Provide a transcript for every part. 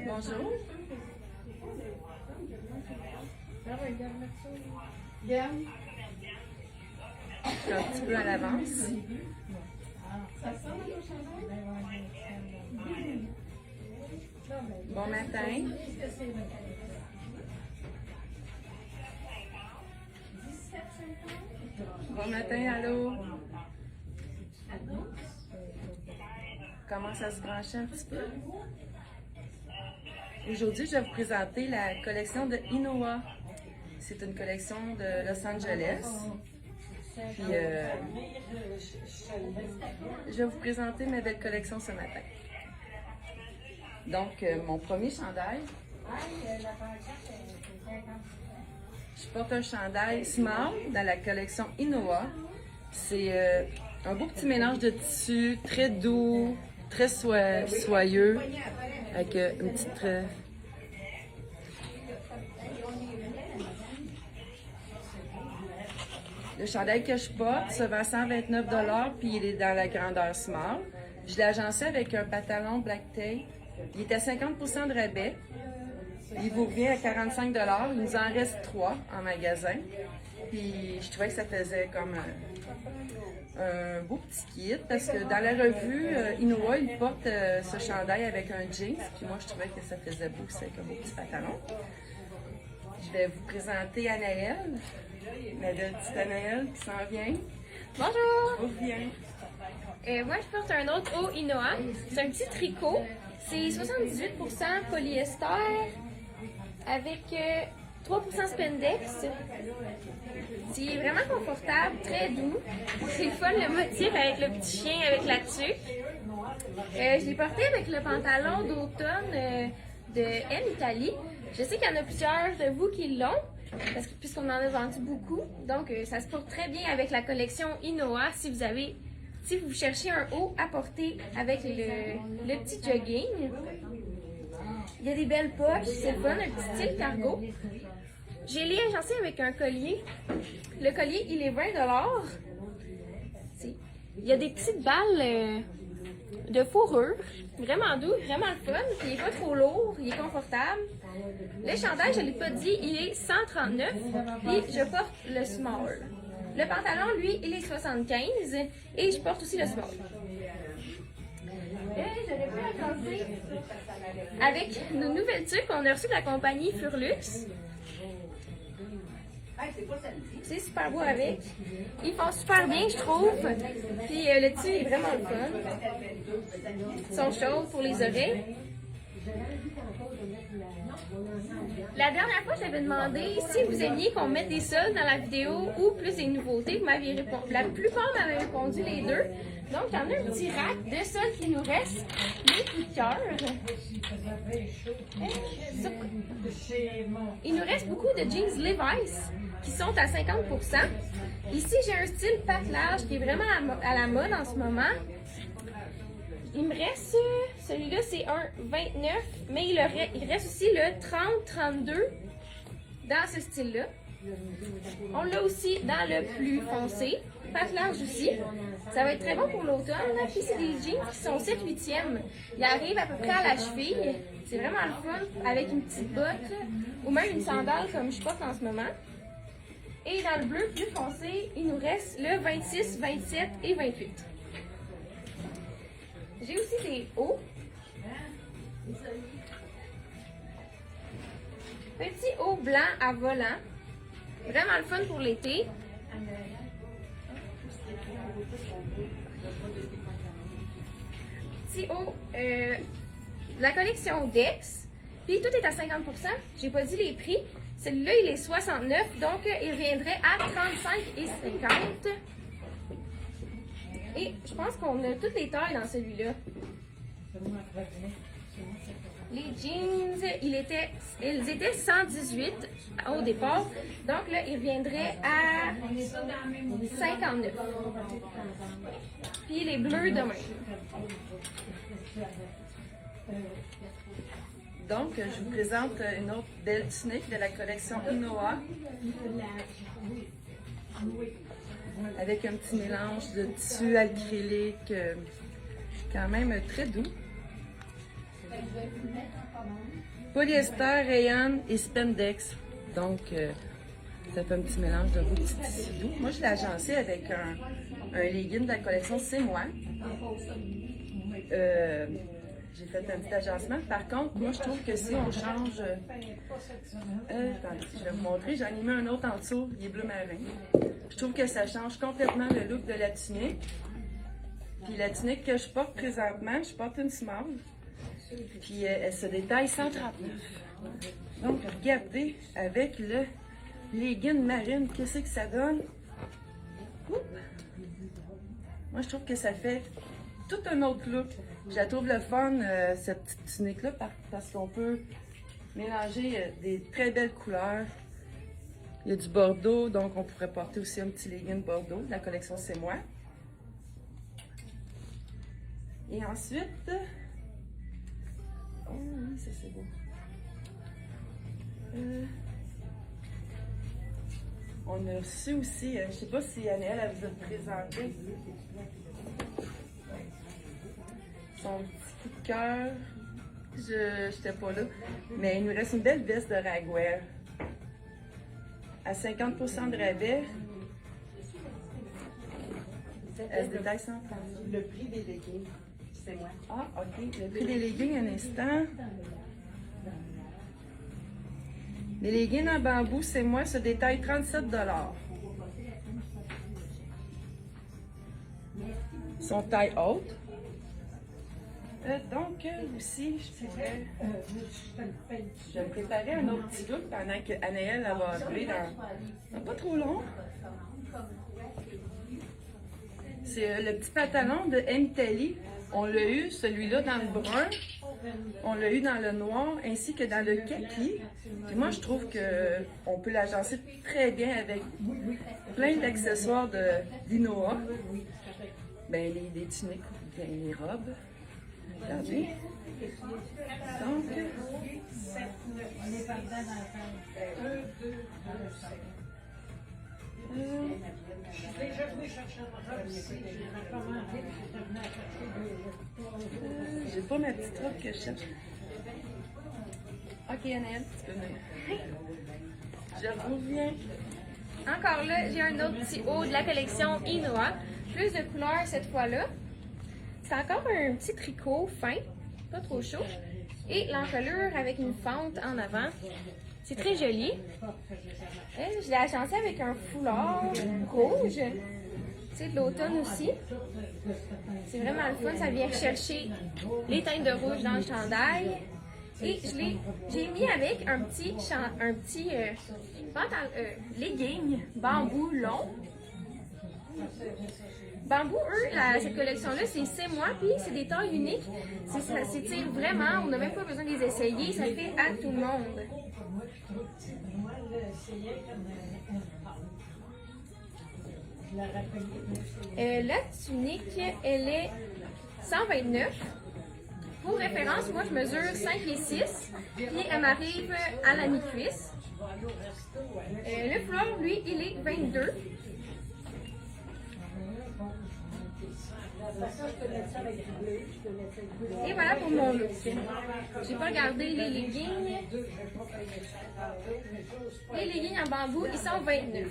Bonjour. Je suis un petit peu à l'avance. Bon matin. Bon matin, allô? Comment ça se branche un petit peu? Aujourd'hui, je vais vous présenter la collection de Inoa. C'est une collection de Los Angeles. Puis, je vais vous présenter ma belle collection ce matin. Donc, mon premier chandail. Je porte un chandail small dans la collection Inoa. C'est un beau petit mélange de tissu, très doux, très soyeux, avec une petite... Le chandail que je porte se vend 129 $, puis il est dans la grandeur small. Je l'ai agencé avec un pantalon black tape. Il est à 50% de rabais. Il vous revient à 45 $. Il nous en reste 3 en magasin. Puis je trouvais que ça faisait comme un beau petit kit parce que dans la revue, Inoa, il porte ce chandail avec un jeans. Puis moi, je trouvais que ça faisait beau, c'est avec un beau petit pantalon. Je vais vous présenter Anaëlle, ma belle petite Anaëlle qui s'en vient. Bonjour! Viens. Moi, je porte un autre haut Inoa. C'est un petit tricot. C'est 78% polyester avec 3% spandex. C'est vraiment confortable, très doux. C'est le fun, le motif avec le petit chien avec la tuque. Je l'ai porté avec le pantalon d'automne de M Italie. Je sais qu'il y en a plusieurs de vous qui l'ont, puisqu'on en a vendu beaucoup. Donc, ça se porte très bien avec la collection Inoa si vous cherchez un haut à porter avec le petit jogging. Il y a des belles poches, c'est le fun, un petit style cargo. Je l'ai agencé avec un collier. Le collier, il est 20 $. Il y a des petites balles de fourrure, vraiment doux, vraiment le fun. Puis il n'est pas trop lourd, il est confortable. Le chandail, je ne l'ai pas dit, il est 139 et je porte le small. Le pantalon, lui, il est 75 et je porte aussi le small. Et je l'ai fait agencer avec nos nouvelles tuques qu'on a reçues de la compagnie Furlux. C'est super beau avec. Ils font super bien, je trouve. Puis le tissu est vraiment le fun. Ils sont chauds pour les oreilles. La dernière fois, j'avais demandé si vous aimiez qu'on mette des soldes dans la vidéo ou plus des nouveautés. Vous m'aviez répondu. La plupart m'avaient répondu les deux. Donc, il y en a un petit rack de soldes qui nous reste. Les coups de cœur. Il nous reste beaucoup de jeans Levi's qui sont à 50%. Ici, j'ai un style patte large qui est vraiment à la mode en ce moment. Il me reste, celui-là c'est un 29, mais il reste aussi le 30-32 dans ce style-là. On l'a aussi dans le plus foncé, patte large aussi. Ça va être très bon pour l'automne. Puis c'est des jeans qui sont 7/8e. Ils arrivent à peu près à la cheville. C'est vraiment le fun avec une petite botte ou même une sandale comme je porte en ce moment. Et dans le bleu plus foncé, il nous reste le 26, 27 et 28. J'ai aussi des hauts. Petit haut blanc à volant. Vraiment le fun pour l'été. Petit haut de la collection Dex. Puis tout est à 50%. J'ai pas dit les prix. Celui-là, il est 69, donc il reviendrait à 35 et 50. Et je pense qu'on a toutes les tailles dans celui-là. Les jeans, ils étaient 118 au départ. Donc là, ils reviendraient à 59. Puis les bleus demain. Donc, je vous présente une autre belle tunique de la collection Inoa. Avec un petit mélange de tissu acrylique quand même très doux. Polyester, rayon et spandex. Donc, ça fait un petit mélange de beaux petits tissus doux. Moi, je l'ai agencé avec un legging de la collection C'est moi. J'ai fait un petit agencement. Par contre, moi, je trouve que si on change... attendez, je vais vous montrer. J'en ai mis un autre en dessous. Il est bleu marin. Je trouve que ça change complètement le look de la tunique. Puis la tunique que je porte présentement, je porte une small. Puis elle se détaille 139. Donc, regardez, avec le legging marine, qu'est-ce que ça donne? Oups. Moi, je trouve que ça fait tout un autre look. Je la trouve le fun, cette petite tunique-là, parce qu'on peut mélanger des très belles couleurs. Il y a du bordeaux, donc on pourrait porter aussi un petit legging bordeaux de la collection C'est moi. Et ensuite... Oh oui, ça c'est beau. On a reçu aussi, je ne sais pas si Annelle elle vous a présenté son petit coup de cœur. Je n'étais pas là. Mais il nous reste une belle veste de ragwear. À 50% de rabais. Elle se détaille sans temps. Le prix des leggings, c'est moi. Ah, OK. Le prix des leggings, un instant. Les leggings en bambou, C'est moi, se détaillent 37 $. Ils sont taille haute. Donc, aussi, je dirais, je vais me préparer un autre petit look pendant que Anaëlle va arriver dans pas trop long. C'est le petit pantalon de Emtali. On l'a eu, celui-là, dans le brun. On l'a eu dans le noir, ainsi que dans le kaki. Puis moi, je trouve qu'on peut l'agencer très bien avec plein d'accessoires d'Inoa. Ben, les tuniques ou bien les robes. Regardez. Donc, j'ai pas ma petite robe que je cherche. Ok, Anaëlle, tu peux venir. Je reviens. Encore là, j'ai un autre petit haut de la collection Inoa. Plus de couleurs cette fois-là. C'est encore un petit tricot fin, pas trop chaud. Et l'encolure avec une fente en avant. C'est très joli. Je l'ai agencé avec un foulard rouge. C'est de l'automne aussi. C'est vraiment le fun. Ça vient chercher les teintes de rouge dans le chandail. Et j'ai mis avec un petit legging bambou long. Bambou, cette collection-là, c'est moi, puis c'est des tailles uniques. C'est vraiment, on n'a même pas besoin de les essayer, ça fait à tout le monde. La tunique, elle est 129. Pour référence, moi je mesure 5 et 6, puis elle m'arrive à la mi-cuisse. Le foulard, lui, il est 22. Et voilà pour mon look. J'ai pas regardé les leggings. Les leggings en bambou, ils sont 29.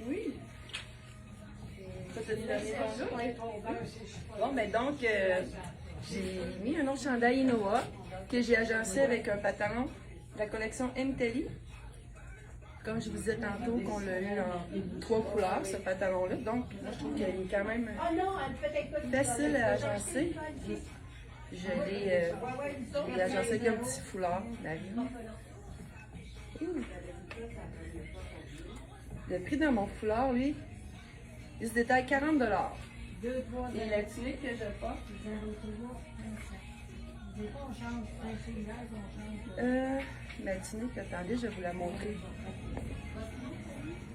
Oui. Ça, c'est le dernier bonjour. Bon, ben donc, j'ai mis un autre chandail Inoa que j'ai agencé avec un pantalon de la collection Emtali. Comme je vous disais tantôt qu'on l'a eu en 3 couleurs, ce pantalon-là. Donc, moi, je trouve qu'il est quand même facile à agencer. Je l'ai agencé avec un petit foulard, Le prix de mon foulard, lui, il se détaille 40 $. Et la tunique que je porte, ma tunique, attendez, je vais vous la montrer.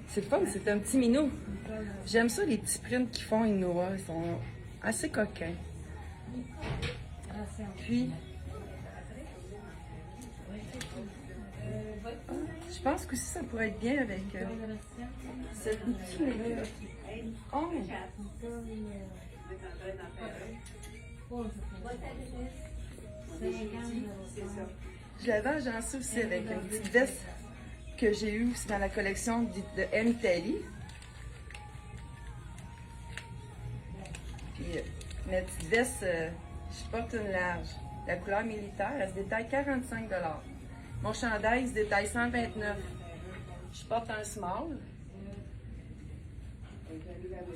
C'est fun, c'est un petit minou. J'aime ça, les petits prints qu'ils font Inoa, ils sont assez coquins. Puis, je pense que ça pourrait être bien avec cette boutique-là. Oh! Je l'avais agencé aussi avec une petite veste que j'ai eue aussi dans la collection de M Italie. Puis ma petite veste, je porte une large. La couleur militaire, elle se détaille 45 $. Mon chandail, il se détaille 129 $. Je porte un small. Tu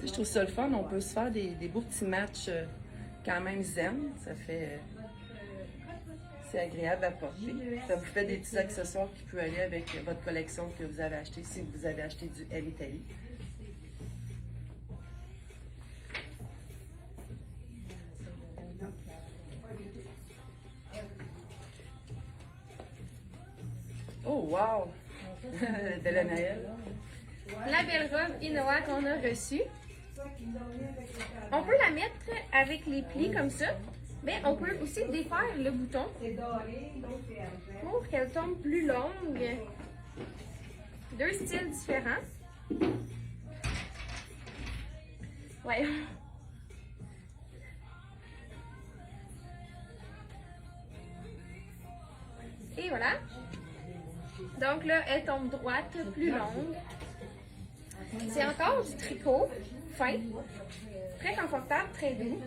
sais, je trouve ça le fun. On peut se faire des beaux petits matchs quand même zen. Ça fait... c'est agréable à porter. Ça vous fait des petits accessoires qui peuvent aller avec votre collection que vous avez acheté si vous avez acheté du Elle Italie. Oh, wow! Belle à Noël. La belle robe Inoa qu'on a reçue. On peut la mettre avec les plis comme ça, mais on peut aussi défaire le bouton pour qu'elle tombe plus longue. Deux styles différents. Ouais. Et voilà. Donc là, elle tombe droite, plus longue. C'est encore du tricot fin, très confortable, très doux.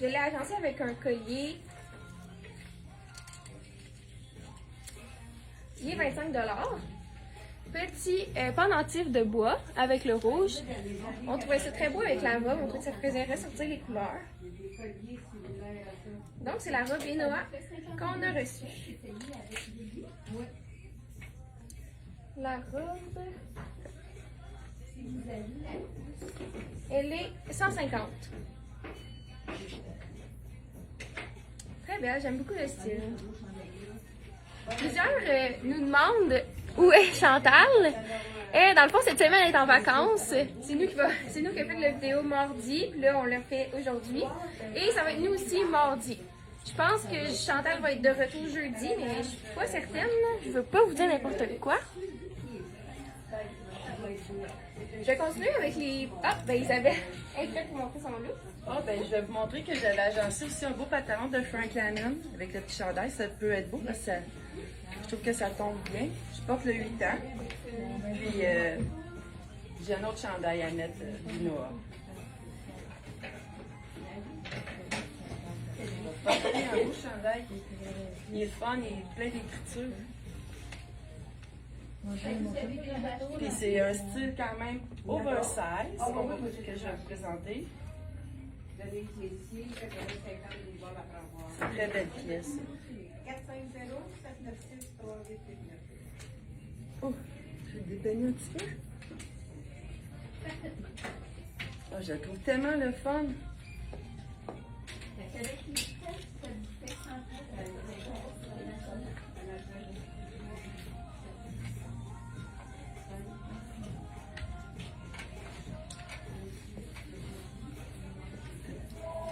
Je l'ai agencé avec un collier. Il est 25 $. Petit pendentif de bois avec le rouge. On trouvait ça très beau avec la robe. On trouvait que ça faisait ressortir les couleurs. Donc, c'est la robe Inoa qu'on a reçue. La robe, elle est 150. Très belle, j'aime beaucoup le style. Plusieurs nous demandent où est Chantal. Et dans le fond, cette semaine, elle est en vacances. C'est nous qui avons fait la vidéo mardi. Puis là, on l'a fait aujourd'hui. Et ça va être nous aussi mardi. Je pense que Chantal va être de retour jeudi, mais je suis pas certaine. Je veux pas vous dire n'importe quoi. Je vais continuer avec les... Ah, ben Isabelle, elle est prête pour montrer son look. Ah, ben je vais vous montrer que j'avais agencé aussi un beau pantalon de Frank Lannon avec le petit chandail. Ça peut être beau parce que je trouve que ça tombe bien. Je porte le 8 ans. Puis j'ai un autre chandail à mettre du noir. Je vais porter un beau chandail. Il est fun, il est plein d'écriture. Puis c'est un style quand même oversize que je vais vous présenter. C'est une très belle pièce. Oh, je vais dépeigner un petit peu. Oh, je la trouve tellement le fun.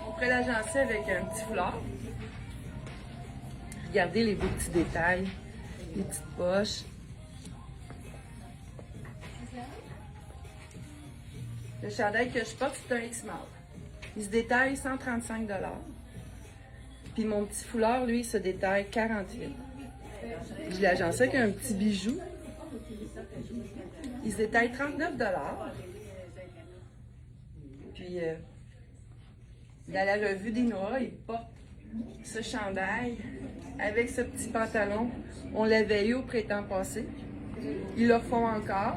On pourrait l'agencer avec un petit foulard. Regardez les beaux petits détails, les petites poches. Le chandail que je porte, c'est un X-Mall. Il se détaille 135 $. Puis mon petit foulard, lui, se détaille 48 $. Je l'ai agencé avec un petit bijou. Il se détaille 39 $. Puis, dans la revue d'Inoa, il porte ce chandail avec ce petit pantalon. On l'avait eu au printemps passé. Ils le font encore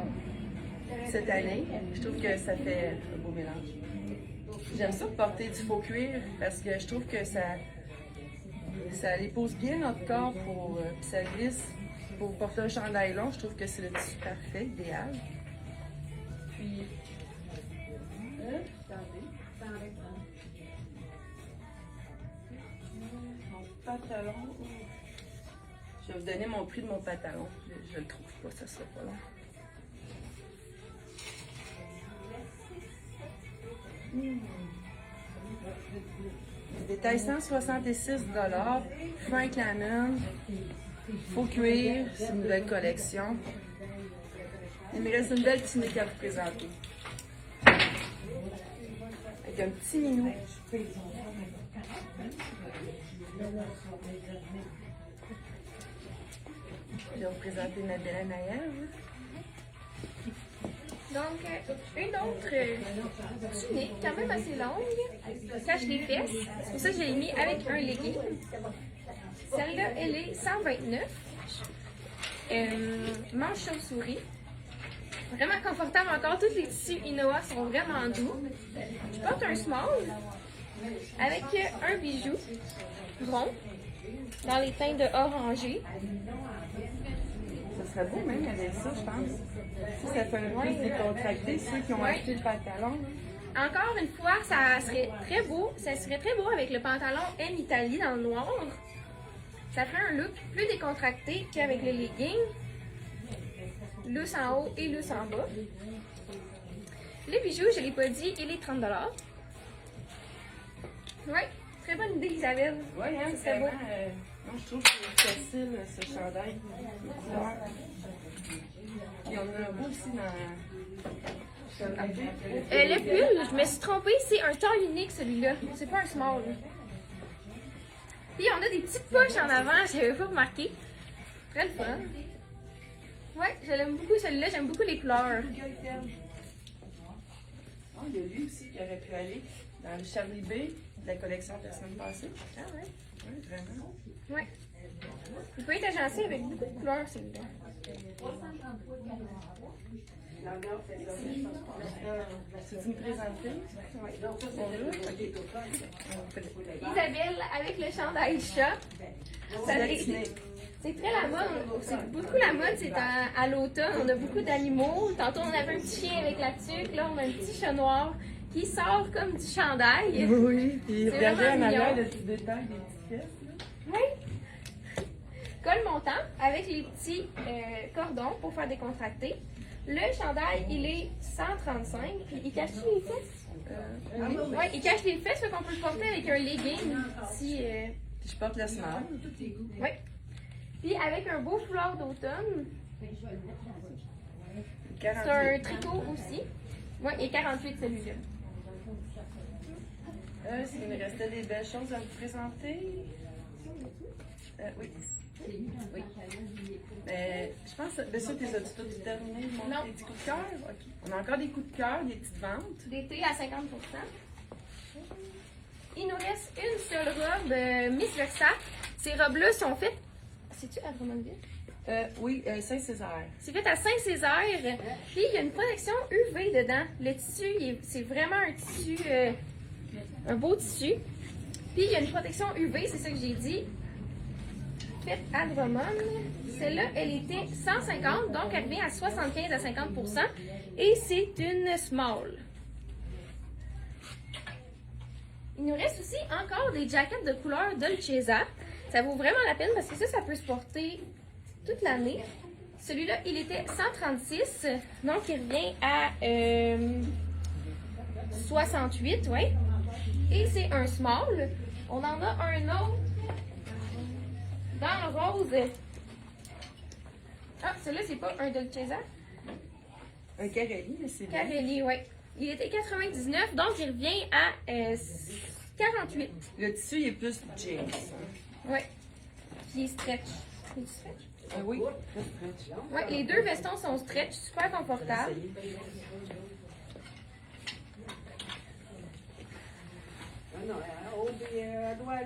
cette année. Je trouve que ça fait un beau mélange. J'aime ça porter du faux cuir parce que je trouve que ça les pose bien notre corps pour ça glisse. Pour porter un chandail long, je trouve que c'est le tissu parfait, idéal. Puis, mon pantalon. Je vais vous donner mon prix de mon pantalon. Je le trouve pas, ça sera pas long. Détail 166 $, Frank Lannon. Faux cuir, c'est une nouvelle collection. Il me reste une belle tunique à vous présenter. Avec un petit minou. Je vais vous présenter ma belle Anaëlle. Donc, une autre tunique, quand même assez longue, cache les fesses. C'est pour ça que je l'ai mis avec un legging. Celle-là, elle est 129. Manche chauve-souris. Vraiment confortable encore. Tous les tissus Inoa sont vraiment doux. Je porte un small avec un bijou rond dans les teintes de orangé. Ça serait beau même avec ça, je pense. Ça fait un peu décontracté, ceux qui ont acheté le pantalon. Encore une fois, ça serait très beau. Ça serait très beau avec le pantalon M Italie dans le noir. Ça ferait un look plus décontracté qu'avec le legging. Lousse en haut et lousse en bas. Les bijoux, je ne l'ai pas dit, il est 30 $. Oui, très bonne idée, Isabelle. Oui, hein, c'est beau. Moi, je trouve que c'est facile, ce chandail. Les couleurs. Il y en a un beau aussi dans... Le pull, je me suis trompée, c'est un taille unique celui-là. C'est pas un small. Puis on a des petites poches en avant, je n'avais pas remarqué. Très le fun. Ouais, je l'aime beaucoup celui-là, j'aime beaucoup les couleurs. Oh, il y a lui aussi qui aurait pu aller dans le Charlie B de la collection de la semaine passée. Ah ouais? Oui, vraiment. Ouais. Il peut être agencé avec beaucoup de couleurs celui-là. C'est une présentée? Oui. Isabelle avec le chandail chat. C'est très la mode. C'est beaucoup la mode, c'est à l'automne. On a beaucoup d'animaux. Tantôt, on avait un petit chien avec la tuque. Là, on a un petit chat noir qui sort comme du chandail. Oui, puis C'est regardez en vraiment arrière mignon. le petit détail des petites pièces. Oui. Col montant avec les petits cordons pour faire décontracter. Le chandail, il est 135. Puis il cache les fesses. Oui, il cache les fesses, fait qu'on peut le porter avec un legging. Si, Puis je porte le small. oui. Puis avec un beau foulard d'automne. C'est un tricot aussi. Oui, et 48 celui-là. S'il me restait des belles choses à vous présenter. Oui. Oui. Je pense que ça, t'es as-tu tout terminé? Non. Des petits coups de cœur? OK. On a encore des coups de cœur, des petites ventes. D'été à 50%. Il nous reste une seule robe Miss Versa. Ces robes-là sont faites. C'est-tu à Drummondville? Oui, Saint-Césaire. C'est fait à Saint-Césaire. Puis il y a une protection UV dedans. Le tissu, c'est vraiment un tissu, un beau tissu. Puis il y a une protection UV, c'est ça que j'ai dit. Faite à Drummond. Celle-là, elle était 150, donc elle revient à 75 à 50%. Et c'est une small. Il nous reste aussi encore des jackets de couleur Dolcezza. Ça vaut vraiment la peine parce que ça peut se porter toute l'année. Celui-là, il était 136, donc il revient à 68, oui. Et c'est un small. On en a un autre dans le rose. Ah, celui-là, c'est pas un Dolcezza. Un Carelli, mais c'est bien. Carelli, oui. Il était 99, donc il revient à 48. Le tissu, il est plus jeans. Oui. Puis il est stretch. Il est stretch? Oui, très stretch. Oui, les deux vestons sont stretch, super confortables.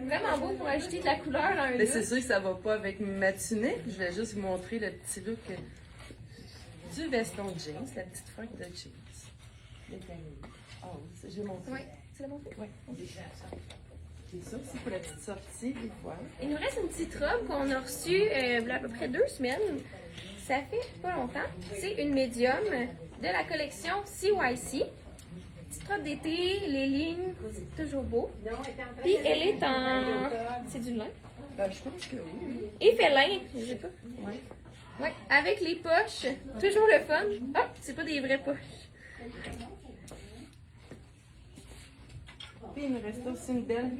Vraiment beau pour ajouter de la couleur à un Mais c'est look. sûr que ça va pas avec ma tunique. Je vais juste vous montrer le petit look du veston de jeans, la petite fringue de jeans. Ah oui, j'ai montré. Oui, tu l'as montré? Oui. C'est ça aussi pour la petite sortie, des fois. Il nous reste une petite robe qu'on a reçue il y a à peu près 2 semaines. Ça fait pas longtemps. C'est une médium de la collection CYC. Petite robe d'été, les lignes, c'est toujours beau. Puis elle est en... C'est du lin. Je pense que oui. Et félin, je sais pas. Oui. Ouais, avec les poches, toujours le fun. Ah, c'est pas des vraies poches. Puis il me reste aussi une belle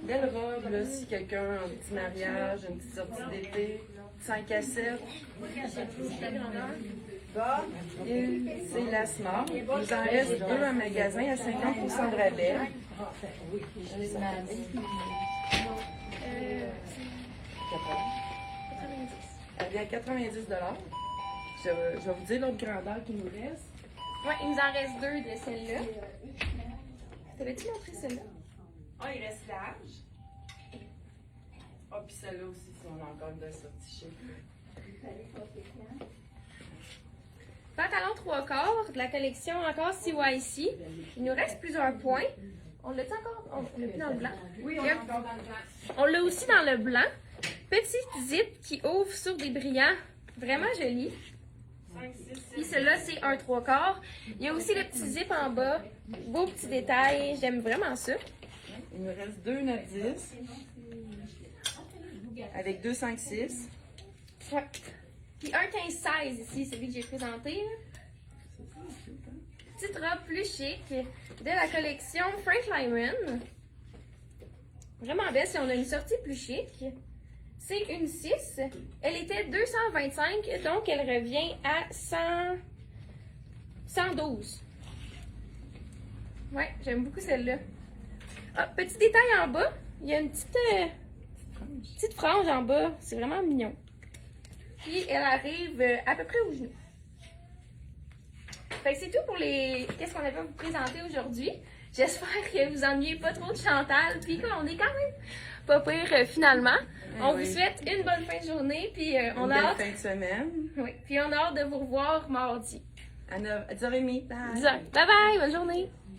Belle robe, là, si quelqu'un a un petit mariage, une petite sortie d'été, 5 à 7. Et c'est la Smart. Il nous en reste 2 en magasin à 50% de rabais. Elle vient à 90 $. Je vais vous dire l'autre grandeur qui nous reste. Ouais, il nous en reste 2 de celle-là. T'avais-tu montré celle-là? Ah, il reste large. Ah, puis celle-là aussi, si on a encore de sortie chic. Pantalon 3/4 de la collection encore CYC. Il nous reste plusieurs points. On l'a-tu encore? On l'a plus dans le blanc? Oui, on est encore dans le blanc. On l'a aussi dans le blanc. Petit zip qui ouvre sur des brillants. Vraiment joli. 5, 6, 7. Puis celui-là, c'est un 3/4. Il y a aussi le petit zip en bas. Beau petit détail. J'aime vraiment ça. Il nous reste 2 9, 10. Avec 2, 5, 6. Ouais. Puis un 15-16 ici, celui que j'ai présenté. Là. Petite robe plus chic de la collection Frank Lyman. Vraiment belle si on a une sortie plus chic. C'est une 6. Elle était 225, donc elle revient à 112. Ouais, j'aime beaucoup celle-là. Ah, petit détail en bas, il y a une petite frange en bas. C'est vraiment mignon. Puis elle arrive à peu près au genou. Fait que c'est tout pour qu'est-ce qu'on avait à vous présenter aujourd'hui. J'espère que vous ennuyez pas trop de Chantal, puis qu'on est quand même pas pire finalement. On vous souhaite une bonne fin de journée, puis on a hâte. Fin de semaine. Oui, puis on a hâte de vous revoir mardi. À 10h30. Bye. 10h. Bye bye, bonne journée.